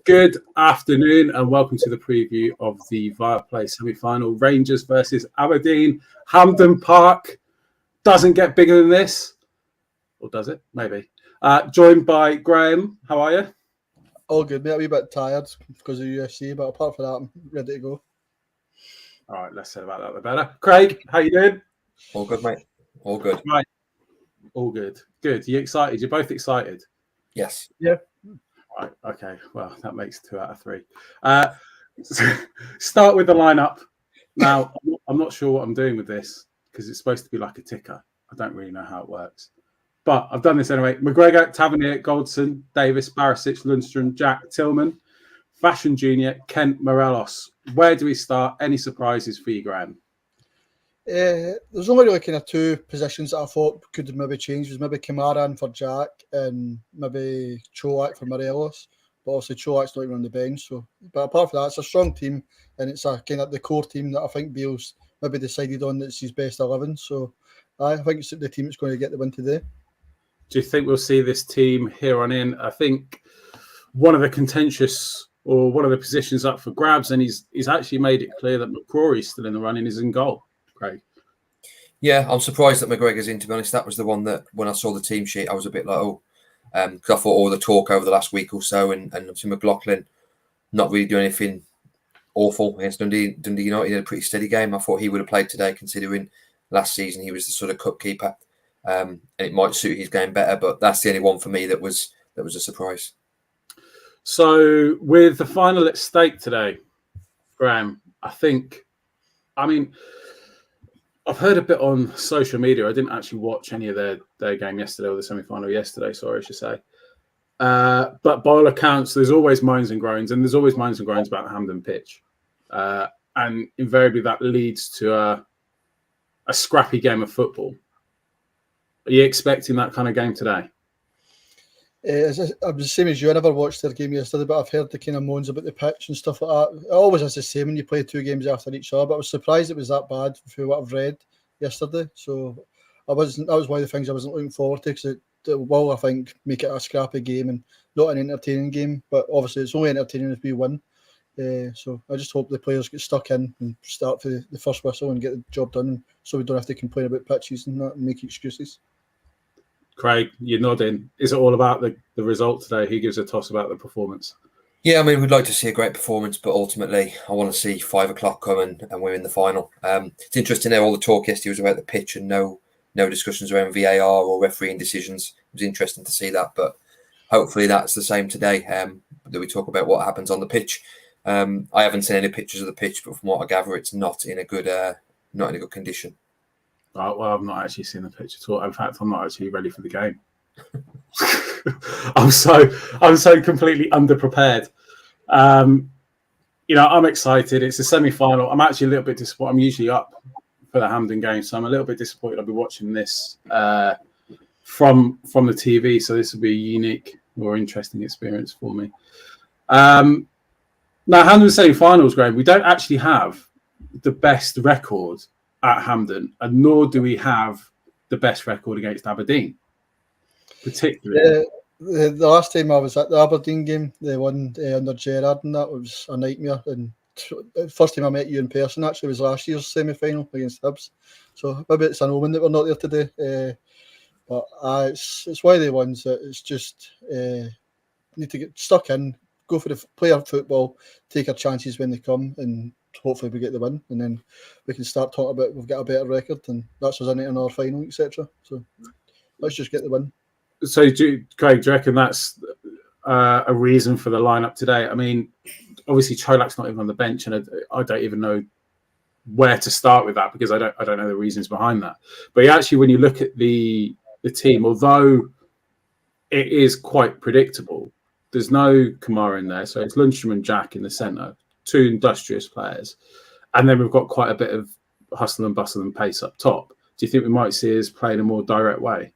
Good afternoon and welcome to the preview of the Viaplay semi-final. Rangers versus Aberdeen. Hampden Park doesn't get bigger than this. Or does it? Maybe. Joined by Graham. How are you? All good, mate. A wee bit tired because of UFC, but apart from that, I'm ready to go. All right, less said about that, the better. Craig, how you doing? All good, mate. All good. Right. All good. Good. You excited? You're both excited? Yes. Yeah. Right. Okay. Well, that makes 2 out of 3. Start with the lineup. Now, I'm not sure what I'm doing with this because it's supposed to be like a ticker. I don't really know how it works. But I've done this anyway. McGregor, Tavernier, Goldson, Davis, Barisic, Lundstrom, Jack, Tillman, Fashion Jr., Kent, Morelos. Where do we start? Any surprises for you, Graham? There's only really kind of 2 positions that I thought could maybe change. Was maybe Kamara in for Jack and maybe Cholak for Morelos. But obviously Cholak's not even on the bench. So, but apart from that, it's a strong team and it's a kind of the core team that I think Beale's maybe decided on that's his best 11. So I think it's the team that's going to get the win today. Do you think we'll see this team here on in? I think one of the contentious or one of the positions up for grabs, and he's actually made it clear that McCrory's still in the running, is in goal. Craig. Yeah, I'm surprised that McGregor's in, to be honest. That was the one that when I saw the team sheet, I was a bit like, because I thought all the talk over the last week or so and obviously McLaughlin not really doing anything awful against Dundee United. He had a pretty steady game. I thought he would have played today, considering last season he was the sort of cup keeper. And it might suit his game better, but that's the only one for me that was a surprise. So with the final at stake today, Graham, I've heard a bit on social media. I didn't actually watch any of their game yesterday or the semi-final yesterday, sorry, I should say. But by all accounts, there's always moans and groans, and there's always moans and groans about the Hampden pitch. And invariably that leads to a scrappy game of football. Are you expecting that kind of game today? I'm the same as you. I never watched their game yesterday, but I've heard the kind of moans about the pitch and stuff like that. It always is the same when you play 2 games after each other, but I was surprised it was that bad for what I've read yesterday. So that was one of the things I wasn't looking forward to, because it will, I think, make it a scrappy game and not an entertaining game. But obviously it's only entertaining if we win. So I just hope the players get stuck in and start for the first whistle and get the job done, so we don't have to complain about pitches and that and make excuses. Craig, you're nodding. Is it all about the result today? Who gives a toss about the performance? Yeah, I mean, we'd like to see a great performance, but ultimately I want to see 5 o'clock come and we're in the final. It's interesting how all the talk yesterday was about the pitch and no discussions around VAR or refereeing decisions. It was interesting to see that, but hopefully that's the same today, that we talk about what happens on the pitch. I haven't seen any pictures of the pitch, but from what I gather, it's not in a good condition. Well, I've not actually seen the pitch at all. In fact, I'm not actually ready for the game. I'm so completely underprepared. I'm excited. It's a semi-final. I'm actually a little bit disappointed. I'm usually up for the Hampden game, so I'm a little bit disappointed. I'll be watching this from the TV, so this will be a unique or interesting experience for me. Now, Hampden semi-finals, Graham, we don't actually have the best record at Hampden, and nor do we have the best record against Aberdeen, particularly. The last time I was at the Aberdeen game, they won under Gerrard, and that was a nightmare. And the first time I met you in person actually was last year's semi-final against Hibs. So maybe it's an omen that we're not there today. But it's one of the ones that it's just need to get stuck in, go for the player football, take our chances when they come, and hopefully we get the win, and then we can start talking about we've got a better record and that's us in another final, etc. So let's just get the win. So, Craig, do you reckon that's a reason for the lineup today? I mean, obviously Cholak's not even on the bench, and I don't even know where to start with that, because I don't know the reasons behind that. But actually, when you look at the team, although it is quite predictable, there's no Kamara in there, so it's Lundstrom and Jack in the centre. 2 industrious players, and then we've got quite a bit of hustle and bustle and pace up top. Do you think we might see us play in a more direct way?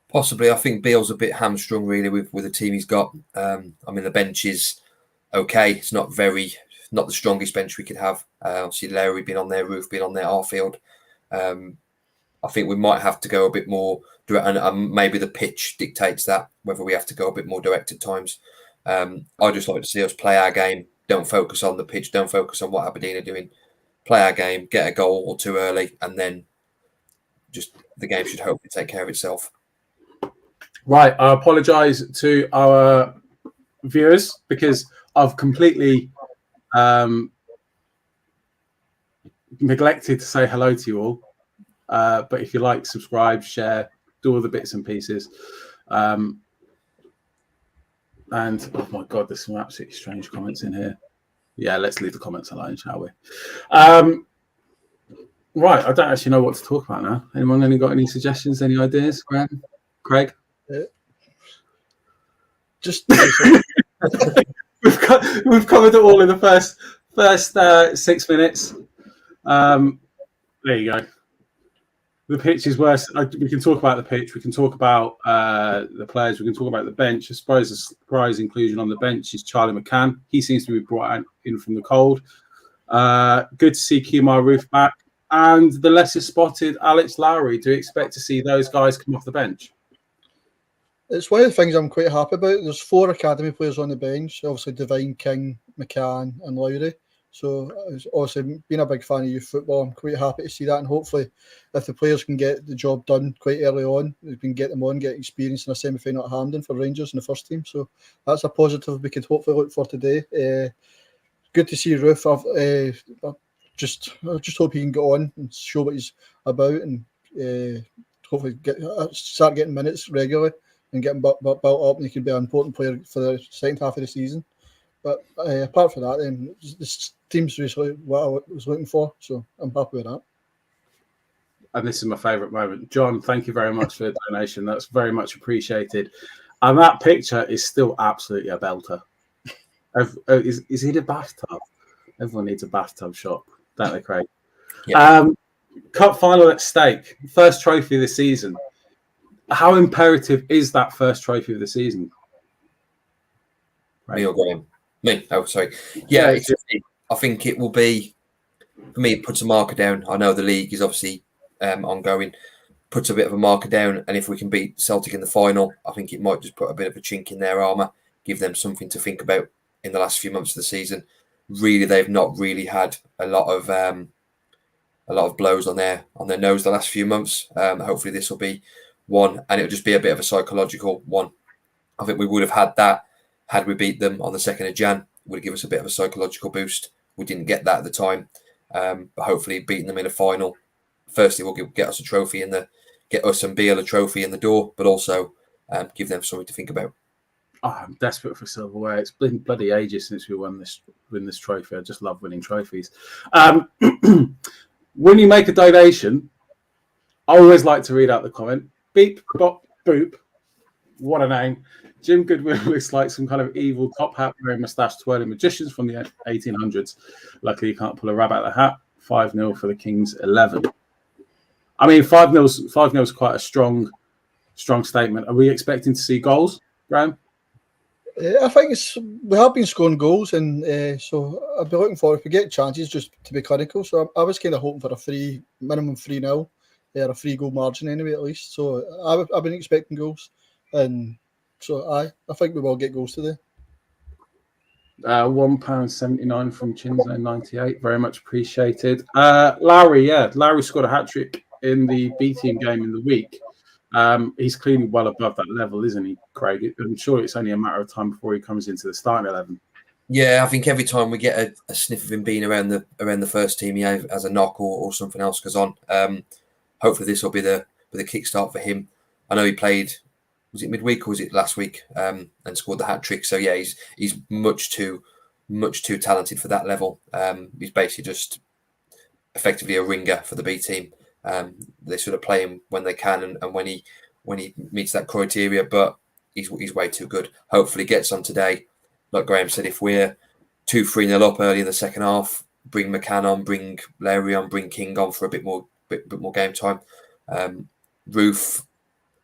Possibly. I think Beale's a bit hamstrung really with the team he's got. I mean, the bench is okay. It's not the strongest bench we could have. Obviously, Larry been on there, Roof been on there, Arfield. I think we might have to go a bit more direct, and maybe the pitch dictates that, whether we have to go a bit more direct at times. I just like to see us play our game. Don't focus on the pitch. Don't focus on what Aberdeen are doing. Play our game, get a goal or two early, and then just the game should hopefully take care of itself. Right. I apologise to our viewers because I've completely neglected to say hello to you all. But if you like, subscribe, share, do all the bits and pieces. And oh my God, there's some absolutely strange comments in here. Yeah, let's leave the comments alone, shall we? Right, I don't actually know what to talk about now. Anyone got any suggestions, any ideas, Graham? Craig? Just we've covered it all in the first 6 minutes. There you go. The pitch is worse. We can talk about the pitch. We can talk about the players. We can talk about the bench. I suppose the surprise inclusion on the bench is Charlie McCann. He seems to be brought in from the cold. Good to see Kemar Roof back. And the lesser spotted Alex Lowry. Do you expect to see those guys come off the bench? It's one of the things I'm quite happy about. There's 4 academy players on the bench. Obviously, Devine, King, McCann and Lowry. So, obviously, being a big fan of youth football, I'm quite happy to see that. And hopefully, if the players can get the job done quite early on, we can get them on, get experience in a semi-final at Hampden for Rangers in the first team. So, that's a positive we could hopefully look for today. Good to see Roof. I just hope he can get on and show what he's about and hopefully start getting minutes regularly and getting built up, and he can be an important player for the second half of the season. But apart from that, then this team's really what I was looking for, so I'm happy with that. And this is my favourite moment. John, thank you very much for the donation. That's very much appreciated. And that picture is still absolutely a belter. Is he the bathtub? Everyone needs a bathtub shot, don't they, Craig? Yeah. Cup final at stake. First trophy of the season. How imperative is that first trophy of the season? Right. Me or Graham? Me. Oh, sorry. Yeah, I think it will be, for me, it puts a marker down. I know the league is obviously ongoing, puts a bit of a marker down. And if we can beat Celtic in the final, I think it might just put a bit of a chink in their armour, give them something to think about in the last few months of the season. Really, they've not really had a lot of blows on their nose the last few months. Hopefully this will be one, and it'll just be a bit of a psychological one. I think we would have had that had we beat them on the 2nd of Jan. It would give us a bit of a psychological boost. We didn't get that at the time, but hopefully beating them in a final, firstly will get us a trophy get us and Beale a trophy in the door, but also give them something to think about. Oh, I'm desperate for silverware. It's been bloody ages since we win this trophy. I just love winning trophies. When you make a donation, I always like to read out the comment. Beep, bop, boop. What a name. Jim Goodwin looks like some kind of evil top hat wearing mustache twirling magicians from the 1800s. Luckily, you can't pull a rabbit out of the hat. 5-0 for the Kings 11. I mean, 5-0 is quite a strong statement. Are we expecting to see goals, Graham? I think we have been scoring goals, and so I'd be looking for, if we get chances, just to be clinical. So I was kind of hoping for a minimum 3-0, or a 3-goal margin anyway, at least. So I've been expecting goals, and so I think we will get goals today. £1.79 from Chinzo98, very much appreciated. Lowry scored a hat trick in the B team game in the week. He's clearly well above that level, isn't he, Craig? I'm sure it's only a matter of time before he comes into the starting 11. Yeah, I think every time we get a sniff of him being around the first team, he has a knock or something else goes on. Hopefully, this will be the kickstart for him. I know he played. Was it midweek or was it last week? And scored the hat trick. So yeah, he's much too talented for that level. He's basically just effectively a ringer for the B team. They sort of play him when they can and when he meets that criteria, but he's way too good. Hopefully gets on today. Like Graham said, if we're 2-3-0 up early in the second half, bring McCann on, bring Larry on, bring King on for a bit more game time. Roof,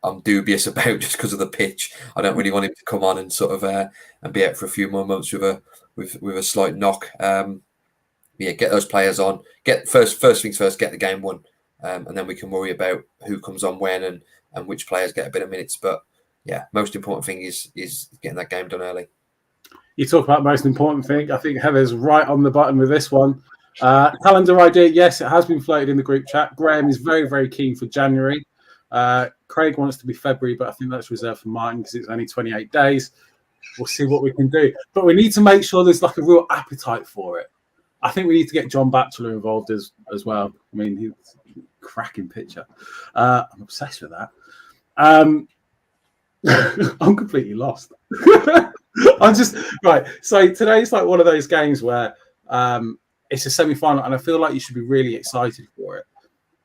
I'm dubious about just because of the pitch. I don't really want him to come on and sort of and be out for a few more months with a slight knock. Get those players on. Get first things first. Get the game won. And then we can worry about who comes on when and which players get a bit of minutes. But yeah, most important thing is getting that game done early. You talk about the most important thing. I think Heather's right on the button with this one. Calendar idea, yes, it has been floated in the group chat. Graham is very, very keen for January. Craig wants to be February, but I think that's reserved for Martin because it's only 28 days. We'll see what we can do. But we need to make sure there's like a real appetite for it. I think we need to get John Batchelor involved as well. I mean, he's a cracking picture. I'm obsessed with that. I'm completely lost. I'm just right. So today's like one of those games where it's a semi-final, and I feel like you should be really excited for it.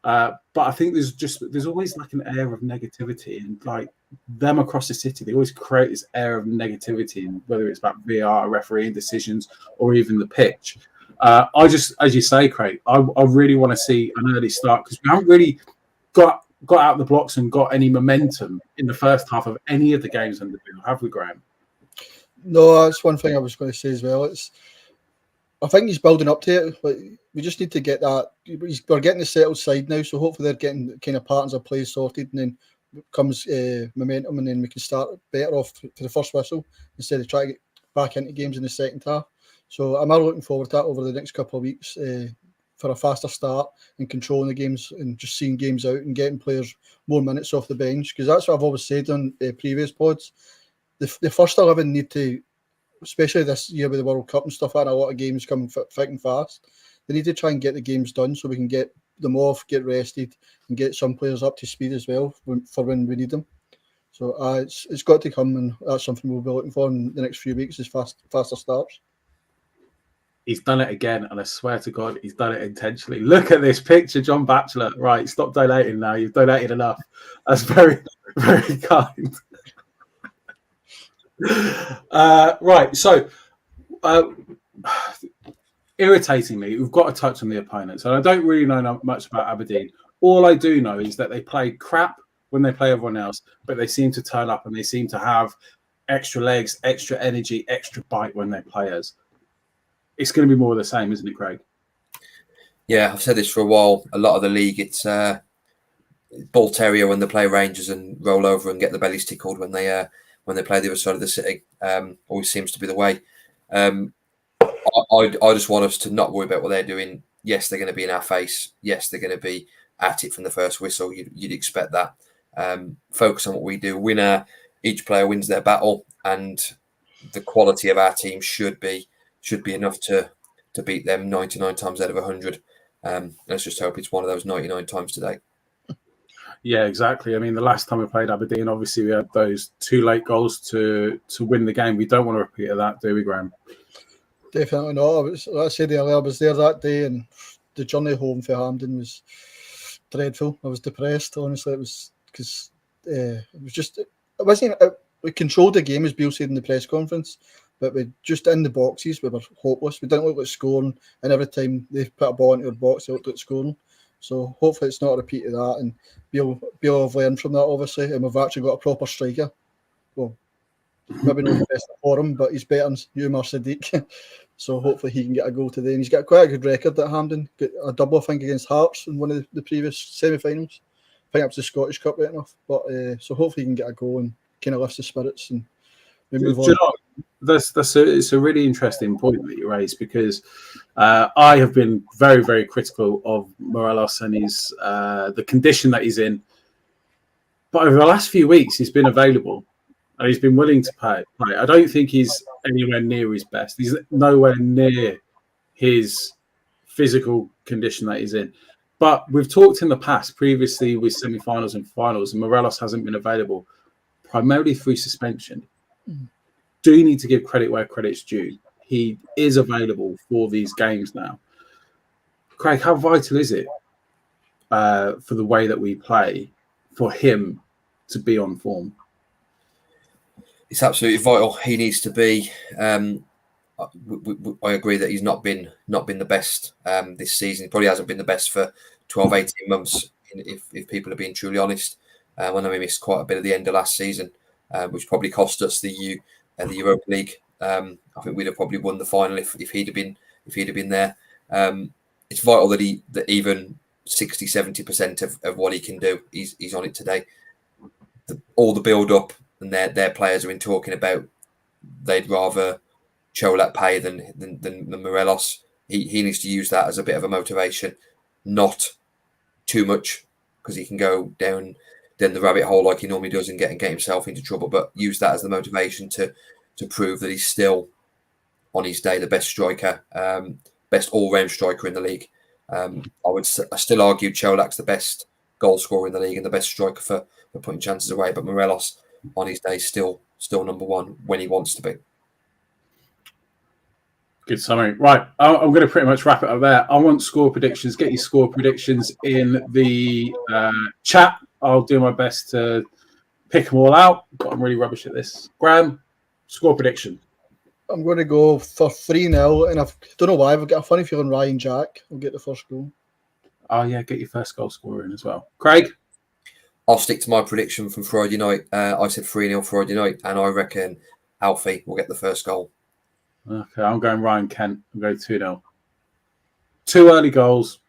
But I think there's always like an air of negativity, and like them across the city, they always create this air of negativity, and whether it's about VR, refereeing decisions, or even the pitch. I just, as you say, Craig, I really want to see an early start because we haven't really got out the blocks and got any momentum in the first half of any of the games under Bill, have we, Graham? No, that's one thing I was going to say as well. I think he's building up to it. Like, we just need to get that. We're getting the settled side now, so hopefully they're getting kind of patterns of play sorted, and then comes momentum, and then we can start better off for the first whistle instead of trying to get back into games in the second half. So I'm looking forward to that over the next couple of weeks for a faster start and controlling the games and just seeing games out and getting players more minutes off the bench, because that's what I've always said on previous pods. The first 11 need to, especially this year with the World Cup and stuff, and a lot of games coming thick and fast, they need to try and get the games done so we can get them off, get rested, and get some players up to speed as well for when we need them. So it's got to come, and that's something we'll be looking for in the next few weeks, is faster starts. He's done it again, and I swear to God, he's done it intentionally. Look at this picture, John Batchelor. Right, stop donating now. You've donated enough. That's very, very kind. Right, so irritatingly, we've got to touch on the opponents, and I don't really know much about Aberdeen. All I do know is that they play crap when they play everyone else, but they seem to turn up and they seem to have extra legs, extra energy, extra bite when they play us. It's going to be more of the same, isn't it, Craig? Yeah, I've said this for a while. A lot of the league, it's Bull Terrier when they play Rangers and roll over and get the bellies tickled when they play the other side of the city. Always seems to be the way. I just want us to not worry about what they're doing. Yes, they're going to be in our face. Yes, they're going to be at it from the first whistle. You'd expect that. Focus on what we do. Winner. Each player wins their battle, and the quality of our team should be enough to beat them 99 times out of 100. Let's just hope it's one of those 99 times today. Yeah, exactly. I mean, the last time we played Aberdeen, obviously we had those 2 late goals to win the game. We don't want to repeat of that, do we, Graham? Definitely not. Like I said earlier, I was there that day, and the journey home for Hampden was dreadful. I was depressed, honestly. It was because it was just, it wasn't. We controlled the game, as Bill said in the press conference, but we just in the boxes, we were hopeless. We didn't look like scoring, and every time they put a ball into our box, they looked like scoring. So hopefully it's not a repeat of that, and Bill have learned from that, obviously, and we've actually got a proper striker. Well, maybe not the best for him, but he's better than Umar Sadiq. So hopefully he can get a goal today. And he's got quite a good record at Hampden. Got a double, I think, against Hearts in one of the previous semi-finals. I think it was the Scottish Cup right enough. But so hopefully he can get a goal and kind of lifts the spirits and we move on. You know, it's a really interesting point that you raised, because I have been very, very critical of Morelos and his the condition that he's in. But over the last few weeks, he's been available and he's been willing to play. I don't think he's anywhere near his best. He's nowhere near his physical condition that he's in. But we've talked in the past, previously with semi-finals and finals, and Morelos hasn't been available, primarily through suspension. Do you need to give credit where credit's due? He is available for these games now. Craig, how vital is it for the way that we play for him to be on form? It's absolutely vital. He needs to be. I agree that he's not been the best this season. He probably hasn't been the best for 12, 18 months, if people are being truly honest. I know he missed quite a bit of the end of last season, which probably cost us the Europa League. I think we'd have probably won the final if he'd have been there. It's vital that even 60-70% of what he can do, he's on it today. All the build up and their players have been talking about, they'd rather Cholak pay than Morelos. He needs to use that as a bit of a motivation, not too much, because he can go down the rabbit hole like he normally does and get himself into trouble. But use that as the motivation to prove that he's still on his day the best striker, best all-round striker in the league. I still argue Cholak's the best goal scorer in the league and the best striker for putting chances away. But Morelos on his day still number one when he wants to be. Good summary. Right, I'm going to pretty much wrap it up there. I want score predictions. Get your score predictions in the chat. I'll do my best to pick them all out, but I'm really rubbish at this. Graham, score prediction. I'm going to go for 3-0, and I don't know why, I've got a funny feeling Ryan Jack will get the first goal. Oh, yeah, get your first goal scorer in as well. Craig? I'll stick to my prediction from Friday night. I said 3-0 Friday night, and I reckon Alfie will get the first goal. Okay, I'm going Ryan Kent. I'm going 2-0. 2 early goals,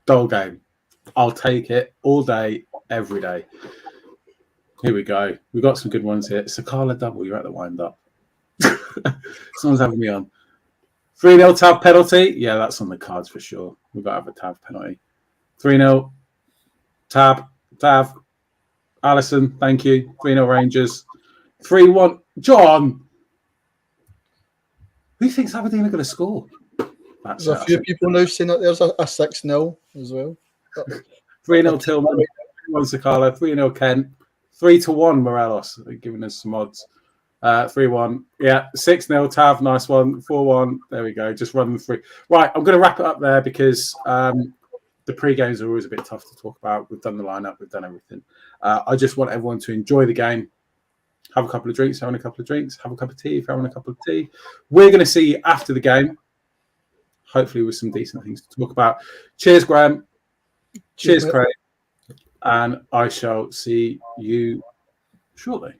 dull game. I'll take it all day, every day. Here we go. We've got some good ones here. Sakala double, you're at the wind-up. Someone's having me on. 3-0 Tav penalty. Yeah, that's on the cards for sure. We've got to have a Tav penalty. 3-0 Tav. Allison, thank you. 3-0 Rangers. 3-1 John. Who thinks Aberdeen are going to score? There's a few people now saying that there's a 6-0 as well. 3-0 Tillman, 3-1 Sakala, 3-0 Kent, 3-1 Morelos, giving us some odds. 3-1. Yeah, 6-0 Tav, nice one. 4-1. There we go. Just running through. Right, I'm going to wrap it up there because the pre-games are always a bit tough to talk about. We've done the lineup, we've done everything. I just want everyone to enjoy the game. Have a couple of drinks, having a couple of drinks. Have a cup of tea if you're having a cup of tea. We're going to see you after the game, hopefully with some decent things to talk about. Cheers, Graham. Cheers, Craig. And I shall see you shortly.